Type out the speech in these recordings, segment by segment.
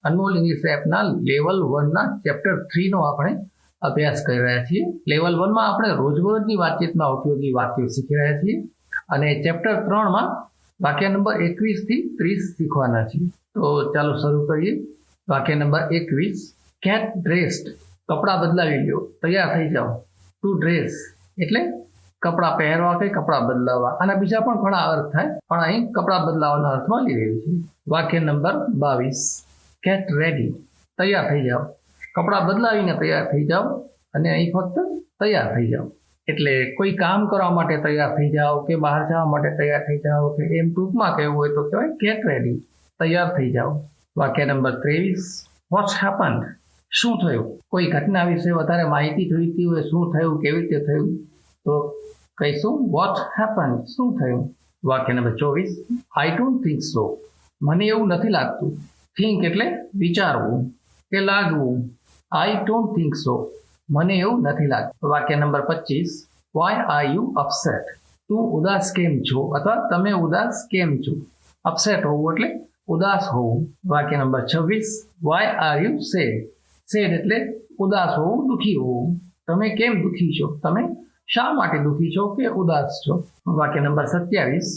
અનમોલ English એપના level 1ના chapter 3નો આપણે અભ્યાસ કરી રહ્યા છીએ. લેવલ 1માં આપણે રોજબરોજની વાતચીતમાં ઉપયોગી વાક્યો શીખી રહ્યા છીએ અને ચેપ્ટર 3માં વાક્ય નંબર 21 થી 30 શીખવાના છીએ. તો ચાલો શરૂ કરીએ. વાક્ય નંબર 21, ગેટ ડ્રેસ્ડ, કપડાં બદલાવી લ્યો, તૈયાર થઈ જાઓ. ટુ ડ્રેસ એટલે કપડાં પહેરવા કે કપડાં બદલાવવા. આના બીજા પણ ઘણા અર્થ થાય, પણ અહીં કપડાં બદલાવાના અર્થમાં લીધેલું છે. વાક્ય નંબર 22, ગેટ રેડી, તૈયાર થઈ જાઓ. કપડાં બદલાવીને તૈયાર થઈ જાઓ અને અહીં ફક્ત તૈયાર થઈ જાઓ. એટલે કોઈ કામ કરવા માટે તૈયાર થઈ જાઓ કે બહાર જવા માટે તૈયાર થઈ જાઓ કે એમ ટૂંકમાં કહેવું હોય તો કહેવાય ગેટ રેડી, તૈયાર થઈ જાઓ. વાક્ય નંબર 23, વોટ્સ હેપન્ડ, શું થયું? કોઈ ઘટના વિશે વધારે માહિતી જોઈતી હોય, શું થયું, કેવી રીતે થયું, તો કહીશું વોટ હેપન્ડ, શું થયું. વાક્ય number 24, I don't think so, મને એવું નથી લાગતું. થિંક એટલે વિચારવું કે લાગવું. આઈ ડોન્ટ થિંક સો, મને એવું નથી લાગતું. વાક્ય નંબર 25, વાય આર યુ અપસેટ, તું ઉદાસ કેમ છો અથવા તમે ઉદાસ કેમ છો. અપસેટ હોવું એટલે ઉદાસ હોવું. વાક્ય નંબર 26, why are you sad, sad એટલે ઉદાસ હોવું, દુઃખી હોવું. તમે કેમ દુઃખી છો, તમે શા માટે દુઃખી છો કે ઉદાસ છો. વાક્ય નંબર 27,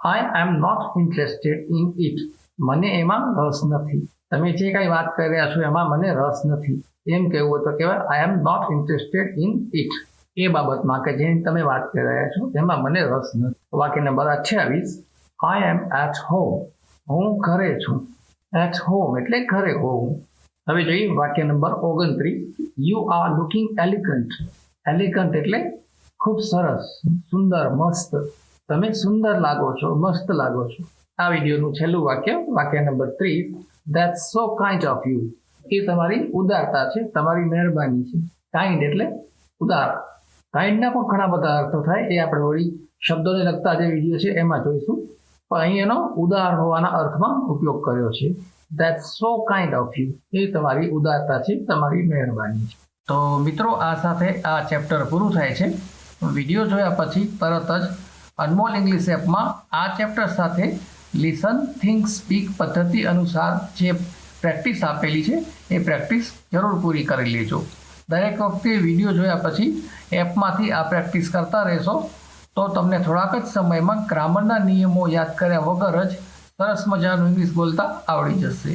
I am not interested in it, મને એમાં રસ નથી. તમે જે કાંઈ વાત કરી રહ્યા છો એમાં મને રસ નથી. એમ કહેવું હોય તો કહેવાય I am not interested in it, એ બાબતમાં કે જેની તમે વાત કરી રહ્યા છો એમાં મને રસ નથી. વાક્ય નંબર 28, આઈ એમ એટ હોમ, હું ઘરે છું. એટ હોમ એટલે ઘરે હોવું. હવે જોઈએ વાક્ય number 29, you are looking elegant, elegant એટલે ખૂબ સરસ, સુંદર, મસ્ત. તમે સુંદર લાગો છો, મસ્ત લાગો છો. આ વિડીયોનું છેલ્લું વાક્ય, વાક્ય number 30, that's so kind of you, એ તમારી ઉદારતા છે, તમારી મહેરબાની છે. કાઇન્ડ એટલે ઉદાર. કાઇન્ડના પણ ઘણા બધા અર્થો થાય, એ આપણે વળી શબ્દોને લગતા જે વિડીયો છે એમાં જોઈશું. પણ અહીં એનો ઉદાર હોવાના અર્થમાં ઉપયોગ કર્યો છે. That's so kind of you, એ તમારી ઉદારતા છે, તમારી મહેરબાની છે. તો મિત્રો, આ સાથે આ ચેપ્ટર પૂરું થાય છે. વિડીયો જોયા પછી તરત જ અનમોલ ઇંગ્લિશ એપમાં આ ચેપ્ટર સાથે લિસન, થિંક, સ્પીક પદ્ધતિ અનુસાર જે પ્રેક્ટિસ આપેલી છે એ પ્રેક્ટિસ જરૂર પૂરી કરી લેજો. દરેક વખતે વિડીયો જોયા પછી એપમાંથી આ પ્રેક્ટિસ કરતા રહેશો તો તમને થોડાક જ સમયમાં ગ્રામરના નિયમો યાદ કર્યા વગર જ સરસ મજાનું ઇંગ્લિશ બોલતા આવડી જશે.